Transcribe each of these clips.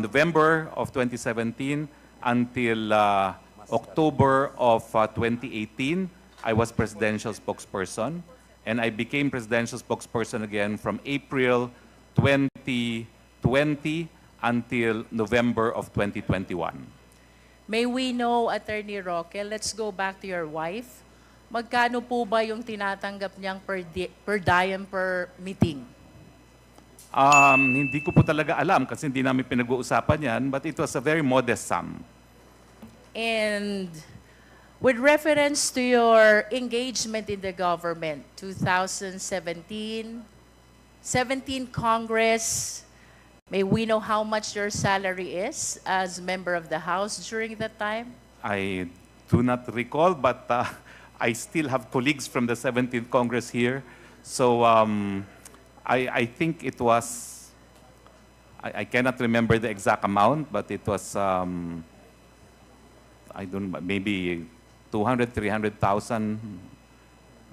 November of 2017 until October of 2018, I was presidential spokesperson. And I became presidential spokesperson again from April 2020 until November of 2021. May we know, Attorney Roque, let's go back to your wife. Magkano po ba yung tinatanggap niyang per diem per meeting? Hindi ko po talaga alam kasi hindi namin pinag-uusapan yan, but it was a very modest sum. And with reference to your engagement in the government, 2017, 17 Congress, may we know how much your salary is as member of the House during that time? I do not recall, but I still have colleagues from the 17th Congress here. So I think it was, I cannot remember the exact amount, but it was, I don't know, maybe 200, 300,000.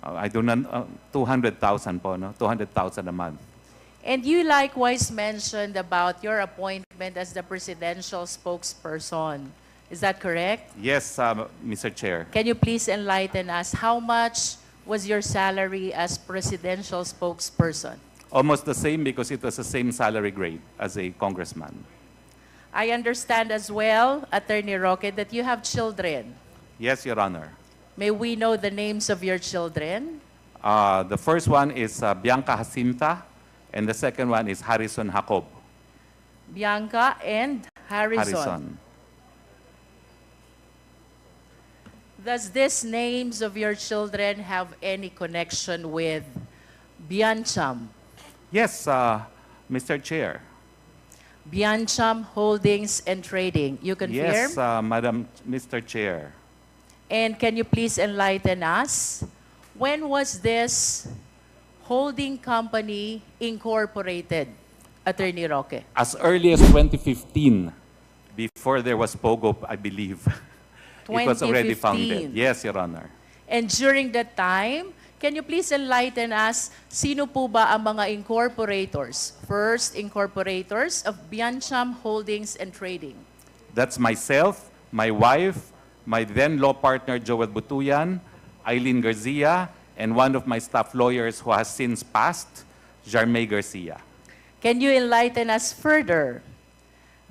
I don't know, 200,000 po, no? 200,000 a month. And you likewise mentioned about your appointment as the presidential spokesperson. Is that correct? Yes, Mr. Chair. Can you please enlighten us, how much was your salary as presidential spokesperson? Almost the same because it was the same salary grade as a congressman. I understand as well, Attorney Roque, that you have children. Yes, Your Honor. May we know the names of your children? The first one is Bianca Jacinta, and the second one is Harrison Jacob. Bianca and Harrison. Does these names of your children have any connection with Biancham? Yes, Mr. Chair. Biancham Holdings and Trading. You confirm? Yes, Madam Mr. Chair. And can you please enlighten us? When was this holding company incorporated, Attorney Roque? As early as 2015, before there was Pogo, I believe. It was already founded. 2015. Yes, Your Honor. And during that time, can you please enlighten us, sino po ba ang mga incorporators? First incorporators of Biancham Holdings and Trading. That's myself, my wife, my then law partner Joel Butuyan, Eileen Garcia, and one of my staff lawyers who has since passed, Jarmay Garcia. Can you enlighten us further?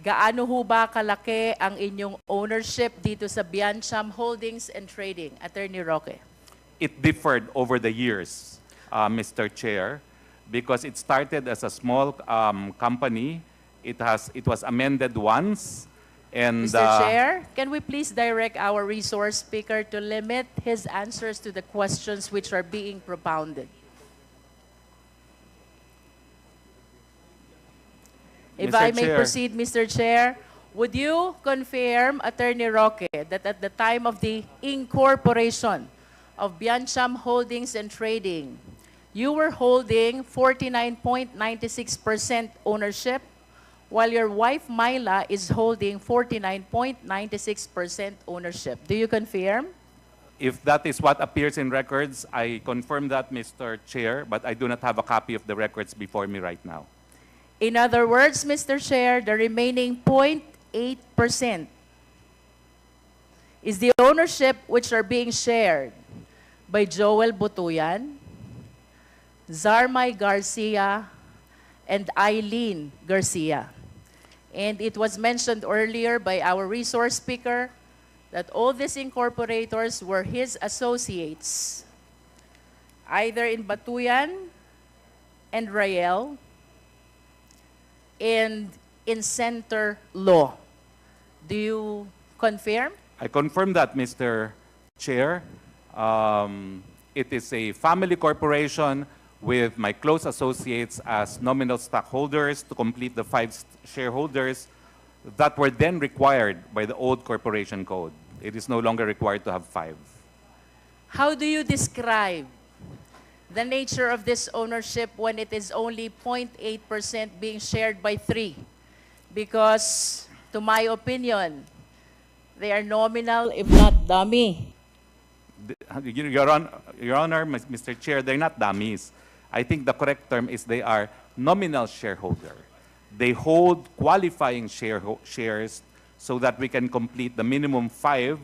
Gaano ho ba kalaki ang inyong ownership dito sa Biancham Holdings and Trading, Attorney Roque? It differed over the years, Mr. Chair, because it started as a small company. It was amended once. And, Mr. Chair, can we please direct our resource speaker to limit his answers to the questions which are being propounded? If Mr. I may Chair. proceed, Mr. Chair, would you confirm, Attorney Roque, that at the time of the incorporation of Biancham Holdings and Trading, you were holding 49.96% ownership, while your wife, Myla, is holding 49.96% ownership. Do you confirm? if that is what appears in records, I confirm that, Mr. Chair, but I do not have a copy of the records before me right now. In other words, Mr. Chair, the remaining 0.8% is the ownership which are being shared by Joel Butuyan, Zarmay Garcia, and Eileen Garcia. And it was mentioned earlier by our resource speaker that all these incorporators were his associates, either in Batuyan and Rael, and in Center Law. Do you confirm? I confirm that, Mr. Chair. It is a family corporation with my close associates as nominal stockholders to complete the 5 shareholders that were then required by the old corporation code. It is no longer required to have 5. How do you describe the nature of this ownership when it is only 0.8% being shared by 3? Because, to my opinion, they are nominal, if not dummy. Your Honor, Mr. Chair, they're not dummies. I think the correct term is they are nominal shareholder they hold qualifying shares so that we can complete the minimum 5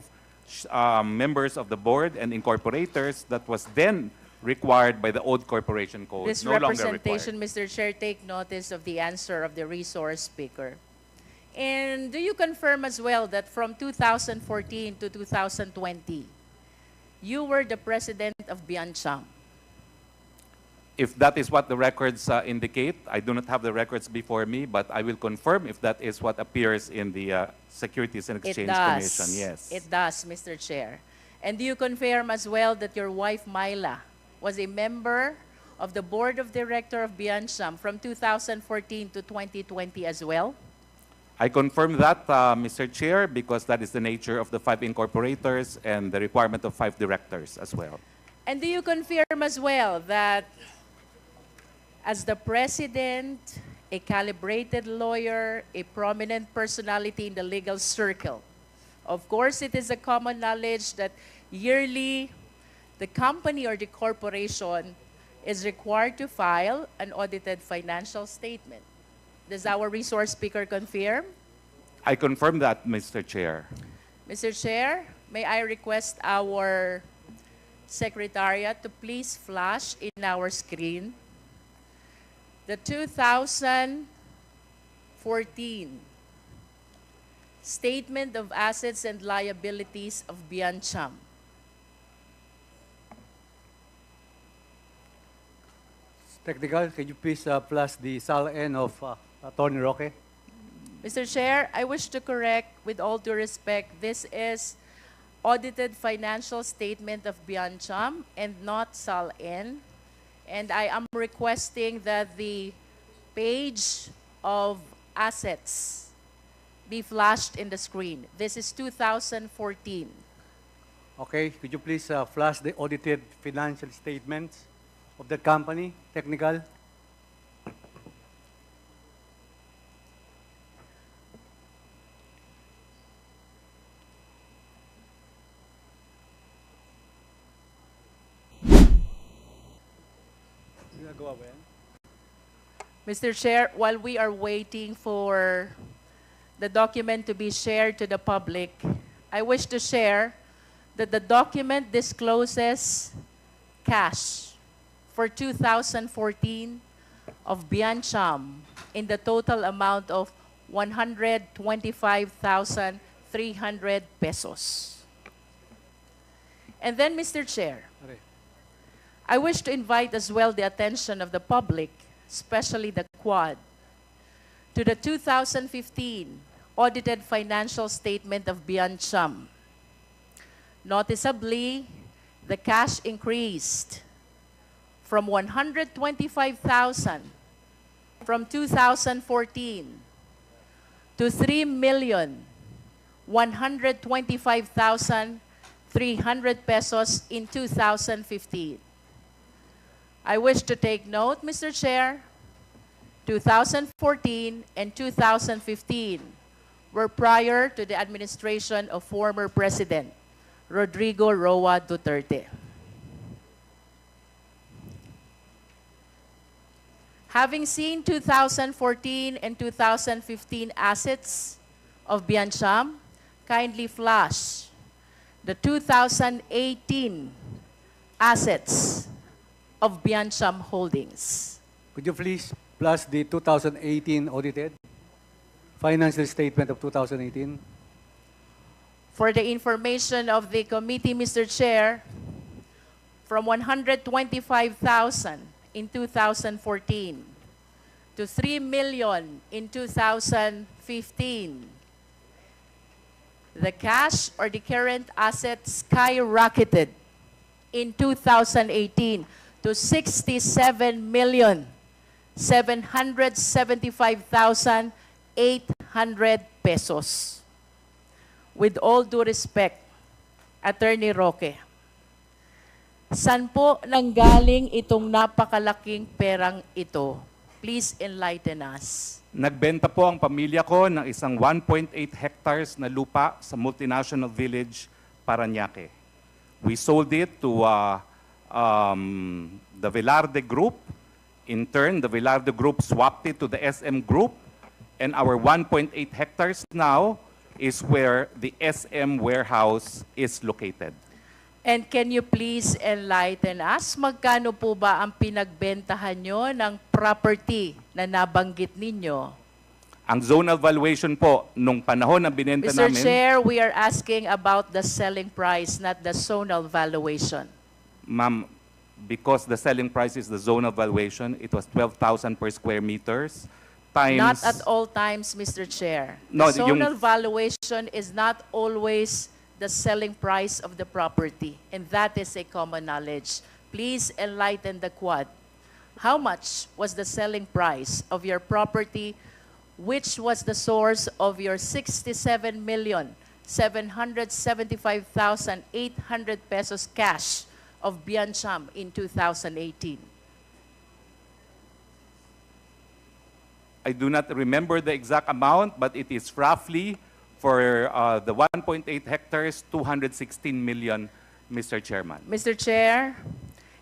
members of the board and incorporators that was then required by the old corporation code. This no longer representation, required. Mr. Chair, take notice of the answer of the resource speaker. And do you confirm as well that from 2014 to 2020, you were the president of Biancham? If that is what the records indicate, I do not have the records before me, but I will confirm if that is what appears in the Securities and Exchange Commission. Yes. It does, Mr. Chair. And do you confirm as well that your wife, Myla, was a member of the Board of Directors of Biancham from 2014 to 2020 as well? I confirm that, Mr. Chair, because that is the nature of the 5 incorporators and the requirement of 5 directors as well. And do you confirm as well that as the president, a calibrated lawyer, a prominent personality in the legal circle, of course, it is a common knowledge that yearly the company or the corporation is required to file an audited financial statement. Does our resource speaker confirm? I confirm that, Mr. Chair. Mr. Chair, may I request our Secretariat to please flash in our screen the 2014 Statement of Assets and Liabilities of Biancham. Technical, can you please plus the SAL-N of Atty. Roque? Mr. Chair, I wish to correct, with all due respect, this is audited financial statement of Biancham and not SAL-N. And I am requesting that the page of assets be flashed in the screen. This is 2014. Okay, could you please flash the audited financial statements of the company, technical? Mr. Chair, while we are waiting for the document to be shared to the public, I wish to share that the document discloses cash for 2014 of Biancham in the total amount of 125,300 pesos. And then, Mr. Chair, I wish to invite as well the attention of the public, especially the Quad, to the 2015 audited financial statement of Biancham. Noticeably, the cash increased from 125,000 from 2014 to 3,125,300 pesos in 2015. I wish to take note, Mr. Chair, 2014 and 2015 were prior to the administration of former President Rodrigo Roa Duterte. Having seen 2014 and 2015 assets of Biancham, kindly flash the 2018 assets of Biancham Holdings. Could you please plus the 2018 audited financial statement of 2018? For the information of the committee, Mr. Chair, from 125,000 in 2014 to 3 million in 2015, the cash or the current assets skyrocketed in 2018 to 67,775,800 pesos. With all due respect, Attorney Roque, saan po nanggaling itong napakalaking perang ito? Please enlighten us. Nagbenta po ang pamilya ko ng isang 1.8 hectares na lupa sa multinational village, Parañaque. We sold it to the Velarde Group. In turn, the Velarde Group swapped it to the SM Group, And our 1.8 hectares now is where the SM warehouse is located. And can you please enlighten us, magkano po ba ang pinagbentahan nyo ng property na nabanggit ninyo? Ang zonal valuation po, nung panahon na binenta Mr. namin, Chair, we are asking about the selling price, not the zonal valuation. ma'am, because the selling price is the zonal valuation, it was 12,000 per square meters times... Not at all times, Mr. Chair. No, The yung- zonal valuation is not always the selling price of the property, and that is a common knowledge. Please enlighten the Quad. How much was the selling price of your property, which was the source of your 67,775,800 pesos cash of Biancham in 2018? I do not remember the exact amount, but it is roughly for the 1.8 hectares, 216 million, Mr. Chairman. Mr. Chair,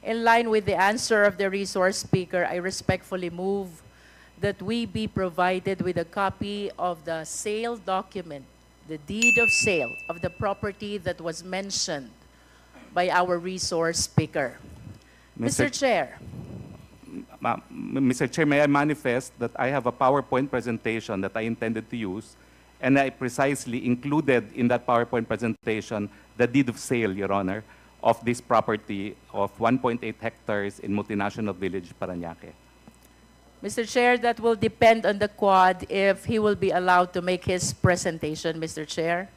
in line with the answer of the resource speaker, I respectfully move that we be provided with a copy of the sale document, the deed of sale of the property that was mentioned by our resource speaker. Mr. Chair, Mr. Chair, may I manifest that I have a PowerPoint presentation that I intended to use, and I precisely included in that PowerPoint presentation the deed of sale, Your Honor, of this property of 1.8 hectares in Multinational Village, Parañaque. Mr. Chair, that will depend on the Quad if he will be allowed to make his presentation, Mr. Chair.